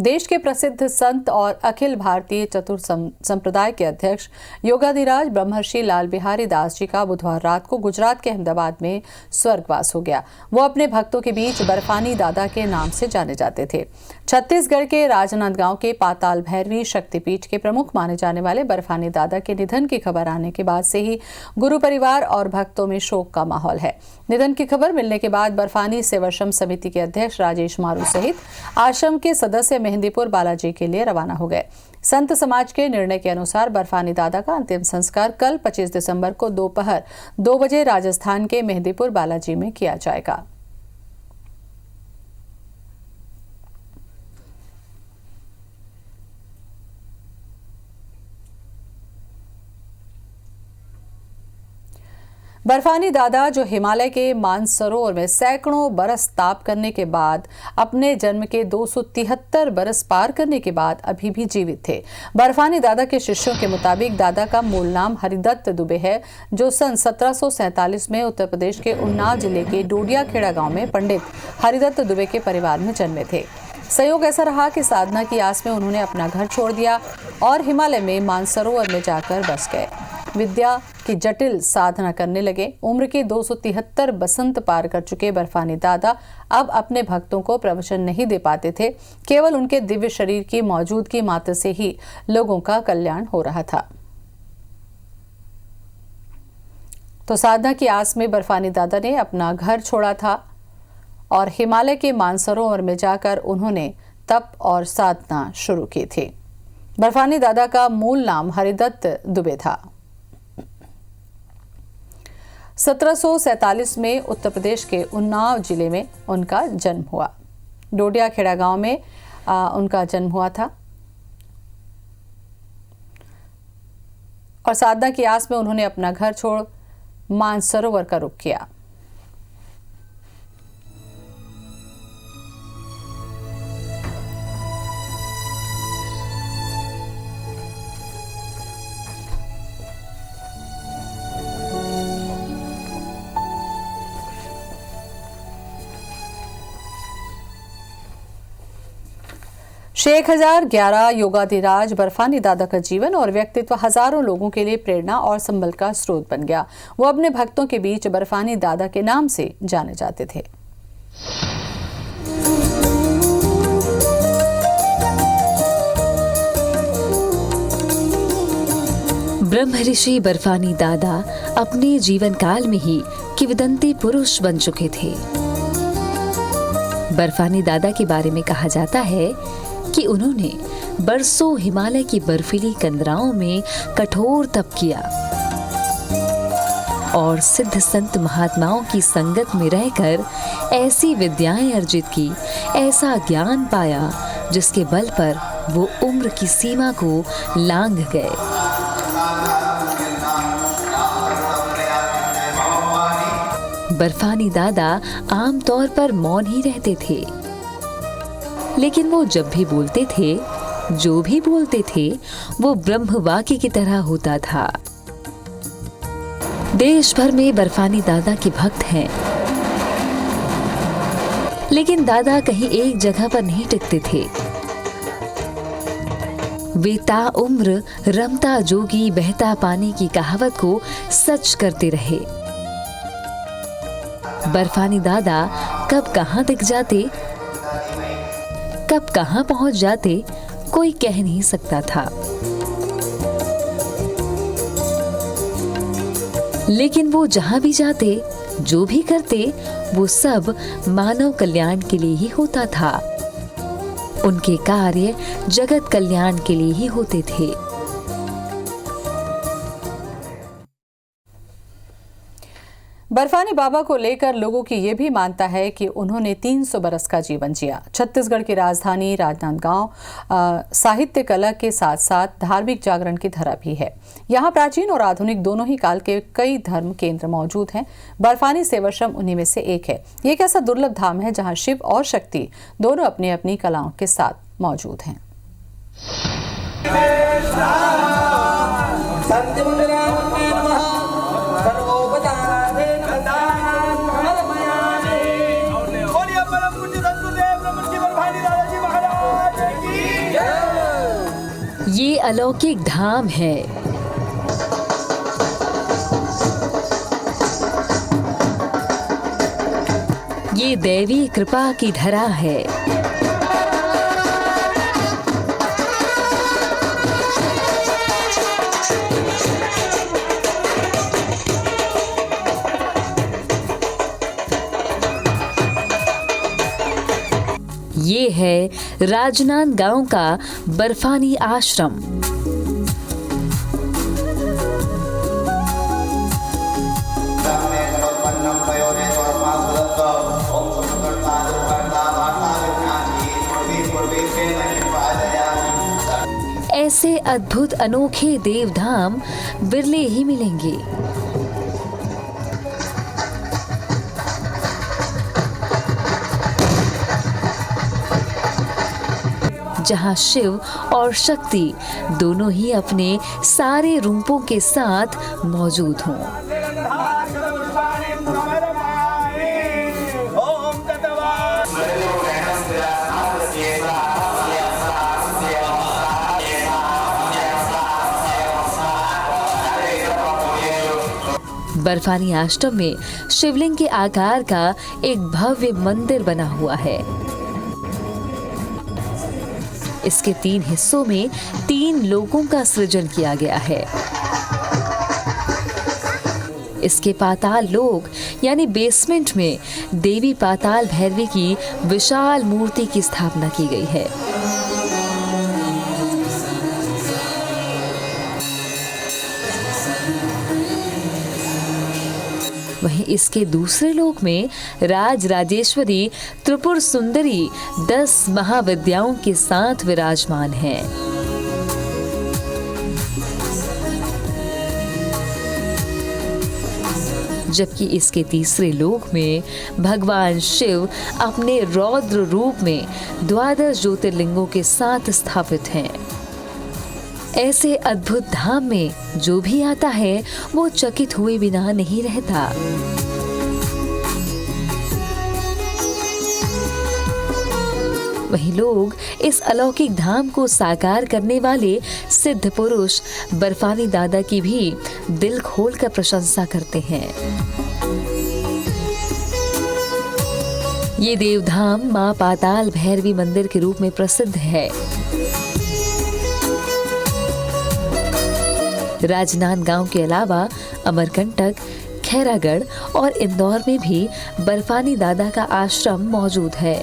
देश के प्रसिद्ध संत और अखिल भारतीय चतुर संप्रदाय के अध्यक्ष योगाधिराज ब्रह्मर्षि लाल बिहारी दास जी का बुधवार रात को गुजरात के अहमदाबाद में स्वर्गवास हो गया। वो अपने भक्तों के बीच बर्फानी दादा के नाम से जाने जाते थे। छत्तीसगढ़ के राजनांदगांव के पाताल भैरवी शक्तिपीठ के प्रमुख माने जाने वाले बर्फानी दादा के निधन की खबर आने के बाद से ही गुरु परिवार और भक्तों में शोक का माहौल है। निधन की खबर मिलने के बाद बर्फानी सेवाश्रम समिति के अध्यक्ष राजेश मारू सहित आश्रम के सदस्य मेहंदीपुर बालाजी के लिए रवाना हो गए। संत समाज के निर्णय के अनुसार बर्फानी दादा का अंतिम संस्कार कल 25 दिसंबर को दोपहर 2 बजे राजस्थान के मेहंदीपुर बालाजी में किया जाएगा। बर्फानी दादा जो हिमालय के मानसरोवर में सैकड़ों बरस ताप करने के बाद अपने जन्म के 273 बरस पार करने के बाद अभी भी जीवित थे। बर्फानी दादा के शिष्यों के मुताबिक दादा का मूल नाम हरिदत्त दुबे है, जो सन 1747 में उत्तर प्रदेश के उन्नाव जिले के डोडियाखेड़ा गांव में पंडित हरिदत्त दुबे के परिवार में जन्मे थे। संयोग ऐसा रहा कि साधना की आस में उन्होंने अपना घर छोड़ दिया और हिमालय में मानसरोवर में जाकर बस गए। विद्या की जटिल साधना करने लगे। उम्र के 273 बसंत पार कर चुके बर्फानी दादा अब अपने भक्तों को प्रवचन नहीं दे पाते थे। केवल उनके दिव्य शरीर की मौजूदगी मात्र से ही लोगों का कल्याण हो रहा था। तो साधना की आस में बर्फानी दादा ने अपना घर छोड़ा था और हिमालय के मानसरोवर में जाकर उन्होंने तप और साधना शुरू की थी। बर्फानी दादा का मूल नाम हरिदत्त दुबे था। 1747 में उत्तर प्रदेश के उन्नाव जिले में उनका जन्म हुआ। डोडियाखेड़ा गांव में उनका जन्म हुआ था और साधना की आस में उन्होंने अपना घर छोड़ मानसरोवर का रुख किया। शेख 1011 योगाधिराज बर्फानी दादा का जीवन और व्यक्तित्व हजारों लोगों के लिए प्रेरणा और संबल का स्रोत बन गया। वो अपने भक्तों के बीच बर्फानी दादा के नाम से जाने जाते थे। ब्रह्म ऋषि बर्फानी दादा अपने जीवन काल में ही किंवदंती पुरुष बन चुके थे। बर्फानी दादा के बारे में कहा जाता है कि उन्होंने बरसों हिमालय की बर्फीली कंदराओं में कठोर तप किया और सिद्ध संत महात्माओं की संगत में रहकर ऐसी विद्याएं अर्जित की, ऐसा ज्ञान पाया जिसके बल पर वो उम्र की सीमा को लांघ गए। बर्फानी दादा आमतौर पर मौन ही रहते थे, लेकिन वो जब भी बोलते थे, जो भी बोलते थे, वो ब्रह्म वाक्य की तरह होता था। देश भर में बर्फानी दादा के भक्त हैं, लेकिन दादा कहीं एक जगह पर नहीं टिकते थे। वे ताउम्र रमता जोगी बहता पानी की कहावत को सच करते रहे। बर्फानी दादा कब कहां दिख जाते, कब कहां पहुंच जाते, कोई कह नहीं सकता था। लेकिन वो जहां भी जाते, जो भी करते, वो सब मानव कल्याण के लिए ही होता था। उनके कार्य जगत कल्याण के लिए ही होते थे। बर्फानी बाबा को लेकर लोगों की ये भी मानता है कि उन्होंने 300 बरस का जीवन जिया। छत्तीसगढ़ की राजधानी राजनांदगांव साहित्य कला के साथ साथ धार्मिक जागरण की धरा भी है। यहाँ प्राचीन और आधुनिक दोनों ही काल के कई धर्म केंद्र मौजूद हैं। बर्फानी सेवाश्रम उन्हीं में से एक है। ये एक ऐसा दुर्लभ धाम है जहाँ शिव और शक्ति दोनों अपनी अपनी कलाओं के साथ मौजूद हैं। बोलिए परम पूज्य सद्गुरुदेव ब्रह्मर्षि बर्फानी दादा जी महाराज की अलौकिक धाम है। ये दैवी कृपा की धरा है। ये है राजनांदगांव का बर्फानी आश्रम। ऐसे अद्भुत अनोखे देवधाम बिरले ही मिलेंगे। जहां शिव और शक्ति दोनों ही अपने सारे रूपों के साथ मौजूद हों। बर्फानी आश्रम में शिवलिंग के आकार का एक भव्य मंदिर बना हुआ है। इसके 3 हिस्सों में 3 लोकों का सृजन किया गया है। इसके पाताल लोक यानी बेसमेंट में देवी पाताल भैरवी की विशाल मूर्ति की स्थापना की गई है। वहीं इसके दूसरे लोक में राज राजेश्वरी त्रिपुर सुंदरी 10 महाविद्याओं के साथ विराजमान हैं। जबकि इसके तीसरे लोक में भगवान शिव अपने रौद्र रूप में 12 ज्योतिर्लिंगों के साथ स्थापित हैं। ऐसे अद्भुत धाम में जो भी आता है वो चकित हुए बिना नहीं रहता। वहीं लोग इस अलौकिक धाम को साकार करने वाले सिद्ध पुरुष बर्फानी दादा की भी दिल खोलकर प्रशंसा करते हैं। ये देवधाम मां पाताल भैरवी मंदिर के रूप में प्रसिद्ध है। राजनांदगांव के अलावा अमरकंटक, खैरागढ़ और इंदौर में भी बर्फानी दादा का आश्रम मौजूद है।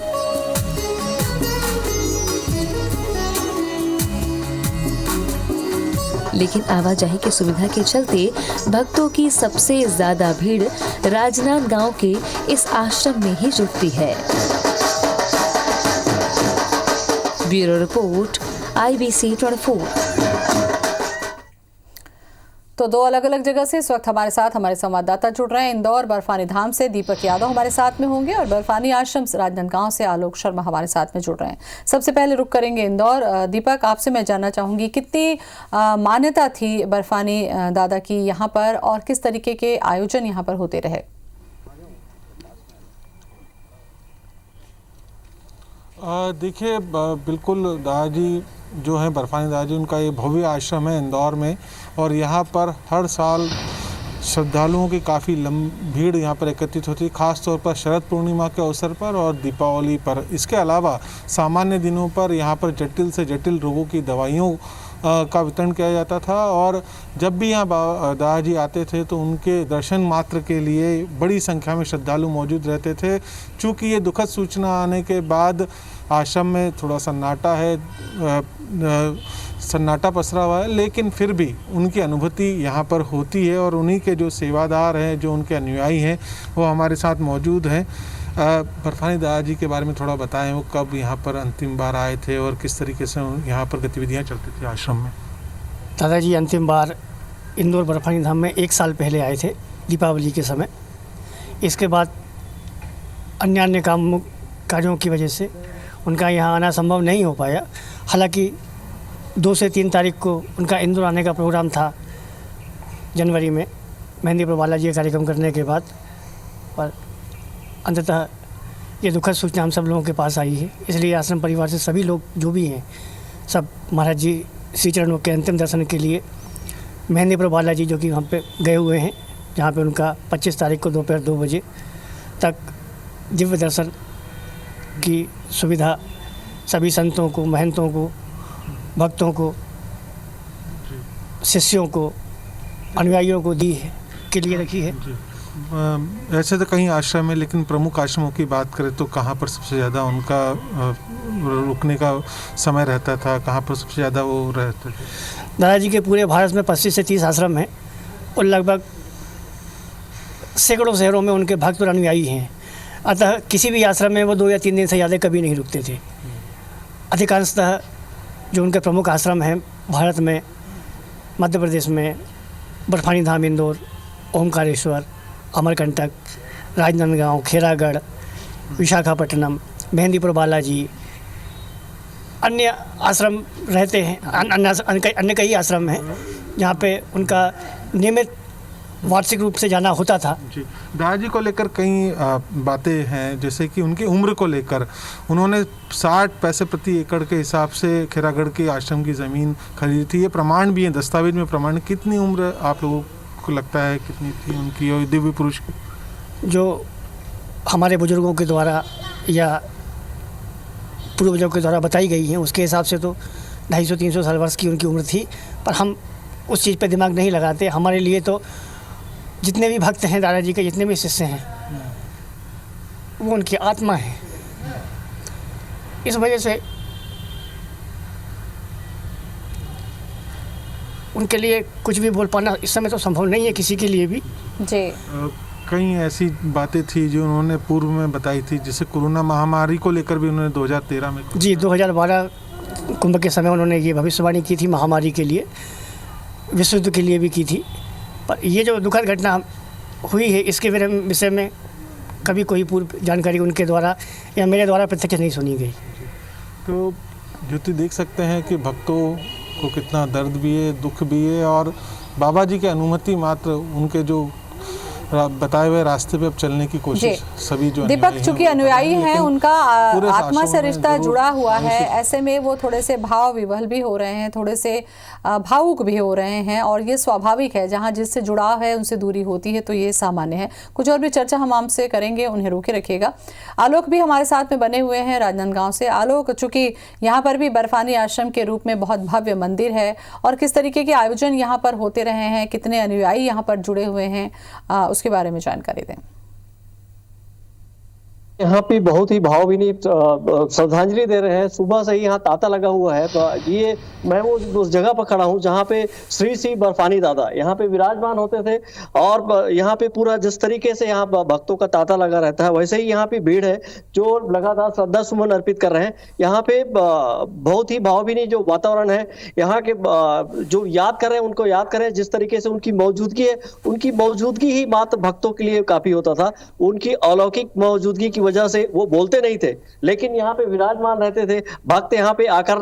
लेकिन आवाजाही की सुविधा के चलते भक्तों की सबसे ज्यादा भीड़ राजनांदगांव के इस आश्रम में ही जुटती है। Bureau report, IBC 24। तो 2 अलग अलग जगह से इस वक्त हमारे साथ हमारे संवाददाता जुड़ रहे हैं। इंदौर बर्फानी धाम से दीपक यादव हमारे साथ में होंगे और बर्फानी आश्रम राजनांदगांव से आलोक शर्मा हमारे साथ में जुड़ रहे हैं। सबसे पहले रुक करेंगे इंदौर। दीपक, आपसे मैं जानना चाहूँगी कितनी मान्यता थी बर्फानी दादा की यहाँ पर और किस तरीके के आयोजन यहाँ पर होते रहे? देखिए, बिल्कुल दादाजी जो है बर्फानी दादाजी, उनका ये भव्य आश्रम है इंदौर में और यहाँ पर हर साल श्रद्धालुओं की काफ़ी भीड़ यहाँ पर एकत्रित होती है, ख़ास तौर पर शरद पूर्णिमा के अवसर पर और दीपावली पर। इसके अलावा सामान्य दिनों पर यहाँ पर जटिल से जटिल रोगों की दवाइयों का वितरण किया जाता था और जब भी यहाँ दादाजी आते थे तो उनके दर्शन मात्र के लिए बड़ी संख्या में श्रद्धालु मौजूद रहते थे। चूँकि ये दुखद सूचना आने के बाद आश्रम में थोड़ा सन्नाटा पसरा हुआ है, लेकिन फिर भी उनकी अनुभूति यहाँ पर होती है और उन्हीं के जो सेवादार हैं, जो उनके अनुयायी हैं, वो हमारे साथ मौजूद हैं। बर्फानी दादाजी के बारे में थोड़ा बताएं, वो कब यहाँ पर अंतिम बार आए थे और किस तरीके से यहाँ पर गतिविधियाँ चलती थी आश्रम में? दादाजी अंतिम बार इंदौर बर्फानी धाम में 1 साल पहले आए थे, दीपावली के समय। इसके बाद अन्य कार्यों की वजह से उनका यहाँ आना संभव नहीं हो पाया। हालांकि 2 से 3 तारीख को उनका इंदौर आने का प्रोग्राम था जनवरी में, मेहंदी पर बालाजी कार्यक्रम करने के बाद, पर अंततः ये दुखद सूचना हम सब लोगों के पास आई है। इसलिए आश्रम परिवार से सभी लोग जो भी हैं, सब महाराज जी श्री चरणों के अंतिम दर्शन के लिए मेहंदीपुर बालाजी जो कि वहाँ पे गए हुए हैं, जहाँ पे उनका 25 तारीख को दोपहर 2 बजे तक दिव्य दर्शन की सुविधा सभी संतों को, महंतों को, भक्तों को, शिष्यों को, अनुयायियों को दी है के लिए रखी है। ऐसे तो कई आश्रम है, लेकिन प्रमुख आश्रमों की बात करें तो कहाँ पर सबसे ज़्यादा उनका रुकने का समय रहता था, कहाँ पर सबसे ज़्यादा वो रहते थे? दादाजी के पूरे भारत में 25 से 30 आश्रम हैं और लगभग सैकड़ों शहरों में उनके भक्त और अनुयायी हैं। अतः किसी भी आश्रम में वो 2 या 3 दिन से ज़्यादा कभी नहीं रुकते थे। अधिकांशतः जो उनके प्रमुख आश्रम हैं भारत में, मध्य प्रदेश में बर्फानी धाम इंदौर, ओमकारेश्वर, अमरकंटक, राजनांदगांव, खेरागढ़, विशाखापट्टनम, मेहंदीपुर बालाजी, अन्य आश्रम रहते हैं। अन्य कई आश्रम हैं जहाँ पे उनका नियमित वार्षिक रूप से जाना होता था। जी, दादाजी को लेकर कई बातें हैं, जैसे कि उनकी उम्र को लेकर उन्होंने 60 पैसे प्रति एकड़ के हिसाब से खेरागढ़ के आश्रम की ज़मीन खरीदी थी। ये प्रमाण भी है, दस्तावेज में प्रमाण। कितनी उम्र आप लोगों को लगता है कितनी थी उनकी और दिव्य पुरुष की? जो हमारे बुजुर्गों के द्वारा या पूर्वजों के द्वारा बताई गई हैं उसके हिसाब से तो 250-300 साल वर्ष की उनकी उम्र थी, पर हम उस चीज़ पे दिमाग नहीं लगाते। हमारे लिए तो जितने भी भक्त हैं दादाजी के, जितने भी शिष्य हैं, वो उनकी आत्मा है। इस वजह से उनके लिए कुछ भी बोल पाना इस समय तो संभव नहीं है किसी के लिए भी। जी, कई ऐसी बातें थी जो उन्होंने पूर्व में बताई थी, जैसे कोरोना महामारी को लेकर भी उन्होंने 2013 में। जी, 2012 कुंभ के समय उन्होंने ये भविष्यवाणी की थी महामारी के लिए, विश्व युद्ध के लिए भी की थी। पर ये जो दुखद घटना हुई है इसके विषय में कभी कोई पूर्व जानकारी उनके द्वारा या मेरे द्वारा प्रत्यक्ष नहीं सुनी गई। तो ज्योति देख सकते हैं कि भक्तों को कितना दर्द भी है, दुख भी है, और बाबा जी की अनुमति मात्र उनके जो बताए हुए रास्ते पे अब चलने की कोशिश सभी जो दीपक चूंकि अनुयायी हैं, उनका आत्मा से रिश्ता जुड़ा हुआ है, ऐसे में वो थोड़े से भाव विवल भी हो रहे हैं, थोड़े से भावुक भी हो रहे हैं, और ये स्वाभाविक है। जहां जिससे जुड़ाव है उनसे दूरी होती है, तो ये सामान्य है। कुछ और भी चर्चा हम आपसे करेंगे, उन्हें रोके रखिएगा। आलोक भी हमारे साथ में बने हुए हैं राजनांदगांव से। आलोक, चूंकि यहाँ पर भी बर्फानी आश्रम के रूप में बहुत भव्य मंदिर है, और किस तरीके के आयोजन यहाँ पर होते रहे हैं, कितने अनुयायी यहाँ पर जुड़े हुए हैं, उसके बारे में जानकारी दें। यहाँ पे बहुत ही भावभीनी श्रद्धांजलि दे रहे हैं। सुबह से ही यहाँ तांता लगा हुआ है। तो ये मैं वो उस जगह पर खड़ा हूँ जहाँ पे श्री श्री बर्फानी दादा यहाँ पे विराजमान होते थे, और यहाँ पे पूरा जिस तरीके से यहाँ भक्तों का तांता लगा रहता है, वैसे ही यहाँ पे भीड़ है जो लगातार श्रद्धा सुमन अर्पित कर रहे हैं। यहाँ पे बहुत ही भावभीनी जो वातावरण है, यहाँ के जो याद कर रहे हैं उनको याद करें। जिस तरीके से उनकी मौजूदगी है, उनकी मौजूदगी ही मात्र भक्तों के लिए काफी होता था। उनकी अलौकिक मौजूदगी की वजह से वो बोलते नहीं थे, लेकिन यहाँ पे विराजमान रहते थे। भक्त यहाँ पे आकर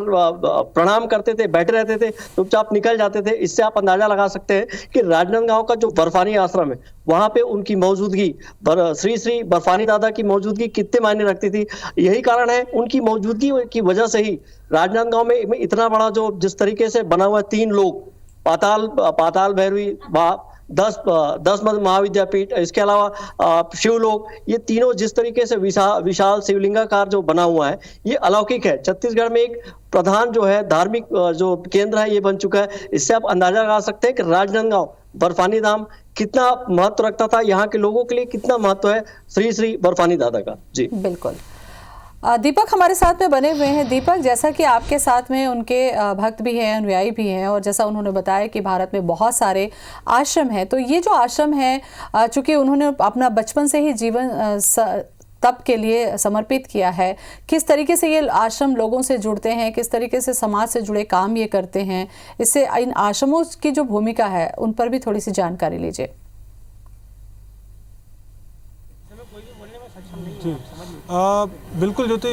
प्रणाम करते थे, बैठे रहते थे, चुपचाप निकल जाते थे। इससे आप अंदाजा लगा सकते हैं कि राजनांदगांव का जो बर्फानी आश्रम है, वहां पे उनकी मौजूदगी, श्री श्री बर्फानी दादा की मौजूदगी कितने मायने रखती थी। यही कारण है, उनकी मौजूदगी की वजह से ही राजनांदगांव में इतना बड़ा जो जिस तरीके से बना हुआ 3 लोग, पाताल भैरवी, 10 महाविद्यापीठ, इसके अलावा शिवलोक, ये तीनों जिस तरीके से विशाल शिवलिंगाकार जो बना हुआ है, ये अलौकिक है। छत्तीसगढ़ में एक प्रधान जो है धार्मिक जो केंद्र है, ये बन चुका है। इससे आप अंदाजा लगा सकते हैं कि राजनांदगांव बर्फानी धाम कितना महत्व रखता था, यहाँ के लोगों के लिए कितना महत्व है श्री श्री बर्फानी दादा का। जी बिल्कुल। दीपक हमारे साथ में बने हुए हैं। दीपक, जैसा कि आपके साथ में उनके भक्त भी हैं, अनुयायी भी हैं, और जैसा उन्होंने बताया कि भारत में बहुत सारे आश्रम हैं, तो ये जो आश्रम है, चूंकि उन्होंने अपना बचपन से ही जीवन तप के लिए समर्पित किया है, किस तरीके से ये आश्रम लोगों से जुड़ते हैं, किस तरीके से समाज से जुड़े काम ये करते हैं, इससे इन आश्रमों की जो भूमिका है उन पर भी थोड़ी सी जानकारी लीजिए। बिल्कुल ज्योति,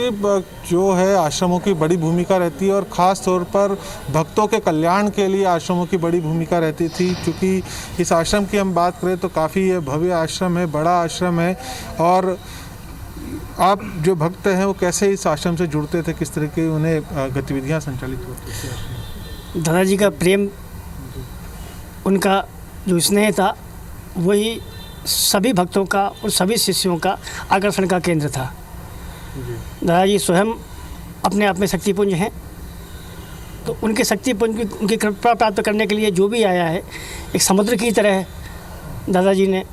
जो है आश्रमों की बड़ी भूमिका रहती है, और ख़ास तौर पर भक्तों के कल्याण के लिए आश्रमों की बड़ी भूमिका रहती थी। क्योंकि इस आश्रम की हम बात करें तो काफ़ी भव्य आश्रम है, बड़ा आश्रम है। और आप जो भक्त हैं वो कैसे इस आश्रम से जुड़ते थे, किस तरह की उन्हें गतिविधियाँ संचालित होती थी? दादाजी का प्रेम, उनका जो स्नेह था, वही सभी भक्तों का और सभी शिष्यों का आकर्षण का केंद्र था। दादाजी स्वयं अपने आप में शक्तिपुंज हैं, तो उनके शक्तिपुंज उनकी कृपा प्राप्त करने के लिए जो भी आया है, एक समुद्र की तरह दादाजी ने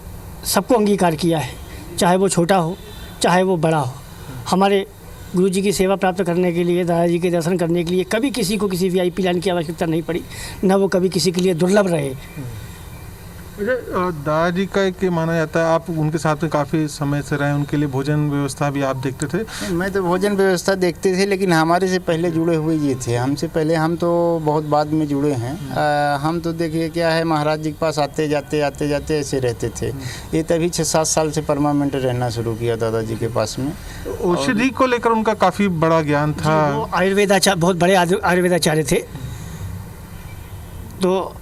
सबको अंगीकार किया है, चाहे वो छोटा हो चाहे वो बड़ा हो। हमारे गुरु जी की सेवा प्राप्त करने के लिए, दादाजी के दर्शन करने के लिए कभी किसी को किसी VIP लाइन की आवश्यकता नहीं पड़ी, न वो कभी किसी के लिए दुर्लभ रहे। दादाजी का एक ये माना जाता है, आप उनके साथ में काफ़ी समय से रहे, उनके लिए भोजन व्यवस्था भी आप देखते थे? मैं तो भोजन व्यवस्था देखते थे, लेकिन हमारे से पहले जुड़े हुए ये थे, हमसे पहले, हम तो बहुत बाद में जुड़े हैं। हम तो देखिए क्या है, महाराज जी के पास आते जाते ऐसे रहते थे। ये तभी 6-7 साल से परमानेंट रहना शुरू किया दादाजी के पास में। औषधि को लेकर उनका काफ़ी बड़ा ज्ञान था। वो आयुर्वेदाचार्य, बहुत बड़े आयुर्वेदाचार्य थे, तो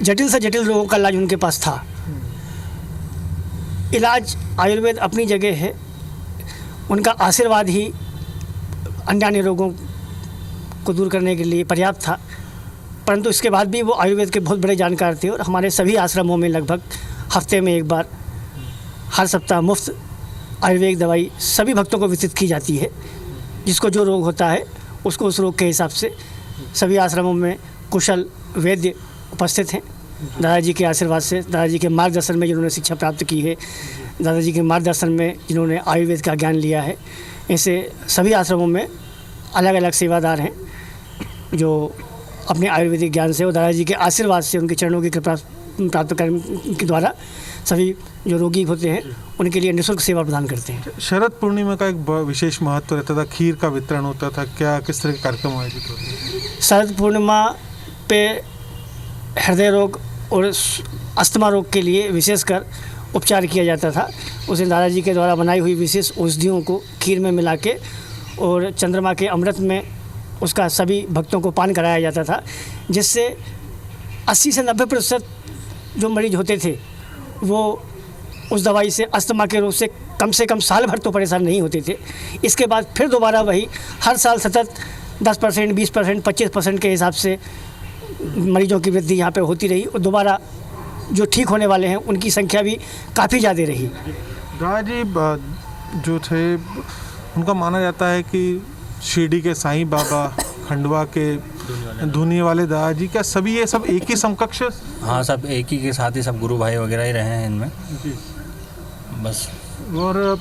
जटिल से जटिल रोगों का इलाज उनके पास था। इलाज आयुर्वेद अपनी जगह है, उनका आशीर्वाद ही अन्य रोगों को दूर करने के लिए पर्याप्त था। परंतु इसके बाद भी वो आयुर्वेद के बहुत बड़े जानकार थे, और हमारे सभी आश्रमों में लगभग हफ्ते में एक बार, हर सप्ताह मुफ्त आयुर्वेदिक दवाई सभी भक्तों को वितरित की जाती है। जिसको जो रोग होता है उसको उस रोग के हिसाब से सभी आश्रमों में कुशल वैद्य उपस्थित हैं। दादाजी के आशीर्वाद से, दादाजी के मार्गदर्शन में जिन्होंने शिक्षा प्राप्त की है, दादाजी के मार्गदर्शन में जिन्होंने आयुर्वेद का ज्ञान लिया है, ऐसे सभी आश्रमों में अलग अलग सेवादार हैं जो अपने आयुर्वेदिक ज्ञान से और दादाजी के आशीर्वाद से, उनके चरणों की कृपा प्राप्त करने के द्वारा सभी जो रोगी होते हैं उनके लिए निःशुल्क सेवा प्रदान करते हैं। शरद पूर्णिमा का एक विशेष महत्व रहता था, खीर का वितरण होता था, क्या किस तरह के कार्यक्रम आयोजित होते थे? शरद पूर्णिमा पे हृदय रोग और अस्थमा रोग के लिए विशेषकर उपचार किया जाता था। उस दिन दादाजी के द्वारा बनाई हुई विशेष औषधियों को खीर में मिला के और चंद्रमा के अमृत में उसका सभी भक्तों को पान कराया जाता था, जिससे 80 से 90% जो मरीज होते थे वो उस दवाई से, अस्थमा के रोग से कम साल भर तो परेशान नहीं होते थे। इसके बाद फिर दोबारा वही हर साल सतत 10%, 20%, 25% के हिसाब से मरीजों की वृद्धि यहाँ पे होती रही, और दोबारा जो ठीक होने वाले हैं उनकी संख्या भी काफ़ी ज़्यादा रही। दादाजी जो थे, उनका माना जाता है कि शिरडी के साईं बाबा, खंडवा के धुनी वाले दादाजी, क्या सभी ये सब एक ही समकक्ष? हाँ, सब एक ही के साथ ही सब गुरु भाई वगैरह ही रहे हैं इनमें बस। और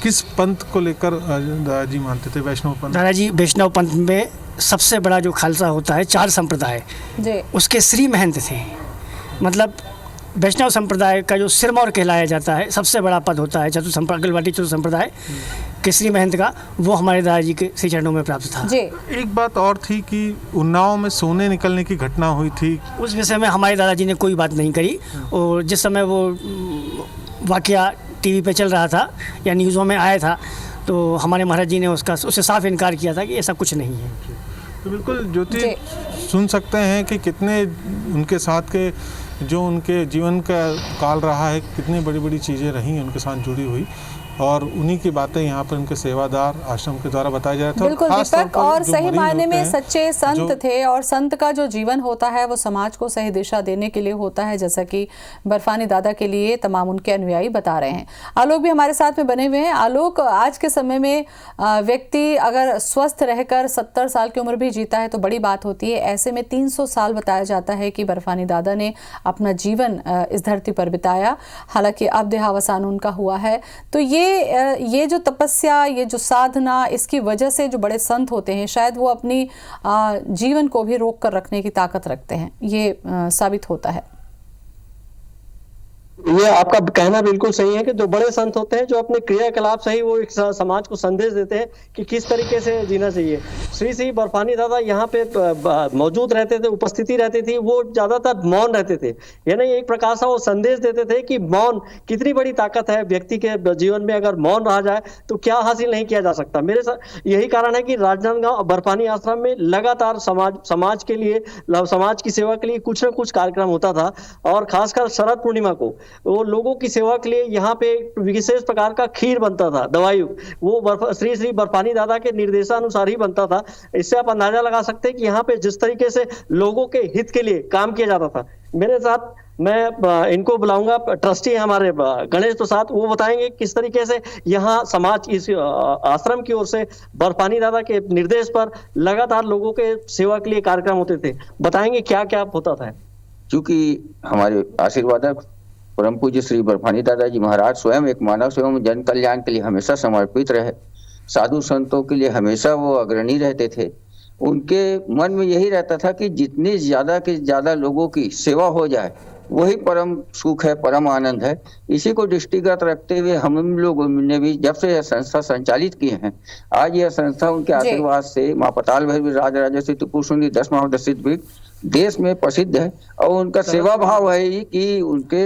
किस पंथ को लेकर दादाजी मानते थे? वैष्णव पंथ? दादाजी वैष्णव पंथ में सबसे बड़ा जो खालसा होता है, 4 संप्रदाय, उसके श्री महंत थे। मतलब वैष्णव संप्रदाय का जो सिरमौर कहलाया जाता है, सबसे बड़ा पद होता है अखिलवाटी चतुर संप्रदाय के श्री महंत का, वो हमारे दादाजी के श्री चरणों में प्राप्त था। एक बात और थी कि उन्नाव में सोने निकलने की घटना हुई थी, उस विषय में हमारे दादाजी ने कोई बात नहीं करी, और जिस समय वो वाकया TV पे चल रहा था या न्यूज़ों में आया था, तो हमारे महाराज जी ने उससे साफ इनकार किया था कि ऐसा कुछ नहीं है। तो बिल्कुल ज्योति, सुन सकते हैं कि कितने उनके साथ के, जो उनके जीवन का काल रहा है, कितनी बड़ी बड़ी चीज़ें रही उनके साथ जुड़ी हुई, और उन्हीं की बातें यहाँ पर उनके सेवादार आश्रम के द्वारा बताया जा रहा था। बिल्कुल दीपक, और सही मायने में सच्चे संत थे, और संत का जो जीवन होता है वो समाज को सही दिशा देने के लिए होता है, जैसा कि बर्फानी दादा के लिए तमाम उनके अनुयायी बता रहे हैं। आलोक भी हमारे साथ में बने हुए हैं। आलोक, आज के समय में व्यक्ति अगर स्वस्थ रहकर 70 साल की उम्र भी जीता है तो बड़ी बात होती है। ऐसे में 300 साल बताया जाता है कि बर्फानी दादा ने अपना जीवन इस धरती पर बिताया। हालांकि अब देहावसान उनका हुआ है, तो ये जो तपस्या, ये जो साधना, इसकी वजह से जो बड़े संत होते हैं शायद वो अपनी जीवन को भी रोक कर रखने की ताकत रखते हैं, ये साबित होता है। ये आपका कहना बिल्कुल सही है कि जो बड़े संत होते हैं, जो अपने क्रियाकलाप से ही वो एक समाज को संदेश देते हैं कि किस तरीके से जीना चाहिए। श्री बर्फानी दादा यहाँ पे मौजूद रहते थे, उपस्थिति रहती थी, वो ज्यादातर मौन रहते थे, यानी एक प्रकार से वो संदेश देते थे कि मौन कितनी बड़ी ताकत है। व्यक्ति के जीवन में अगर मौन रहा जाए तो क्या हासिल नहीं किया जा सकता। मेरे साथ यही कारण है कि राजनांदगांव बर्फानी आश्रम में लगातार समाज के लिए, समाज की सेवा के लिए कुछ न कुछ कार्यक्रम होता था, और खासकर शरद पूर्णिमा को वो लोगों की सेवा के लिए यहाँ पे विशेष प्रकार का खीर बनता था, दवाई, वो श्री श्री बर्फानी दादा के निर्देशानुसार ही बनता था। इससे आप अंदाजा लगा सकते हैं कि यहाँ पे जिस तरीके से लोगों के हित के लिए काम किया जाता था। मेरे साथ मैं इनको बुलाऊंगा, ट्रस्टी हैं हमारे गणेश प्रसाद, वो बताएंगे किस तरीके से यहाँ समाज इस आश्रम की ओर से बर्फानी दादा के निर्देश पर लगातार लोगों के सेवा के लिए कार्यक्रम होते थे। बताएंगे क्या क्या होता था। क्योंकि हमारे आशीर्वादक परम पूज्य श्री बर्फानी दादा जी महाराज स्वयं एक मानव सेवा में जन कल्याण के लिए हमेशा समर्पित रहे, साधु संतों के लिए हमेशा वो अग्रणी रहते थे। उनके मन में यही रहता था कि जितनी ज्यादा के ज्यादा लोगों की सेवा हो जाए वही परम सुख है, परम आनंद है। इसी को दृष्टिगत रखते हुए हम लोगों ने भी जब से यह संस्था संचालित किए हैं, आज यह संस्था उनके आशीर्वाद से माँ पताल भैरवी राजराजेश्वरी त्रिपुर सुंदरी 10 महादशित देश में प्रसिद्ध है। और उनका सेवा भाव है कि उनके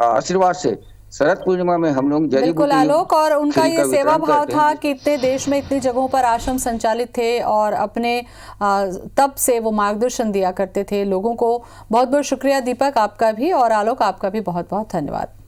आशीर्वाद से शरद पूर्णिमा में हम लोग बिल्कुल आलोक, और उनका ये सेवा भाव था कि इतने देश में इतनी जगहों पर आश्रम संचालित थे और अपने तब से वो मार्गदर्शन दिया करते थे लोगों को। बहुत बहुत शुक्रिया दीपक आपका भी, और आलोक आपका भी बहुत बहुत धन्यवाद।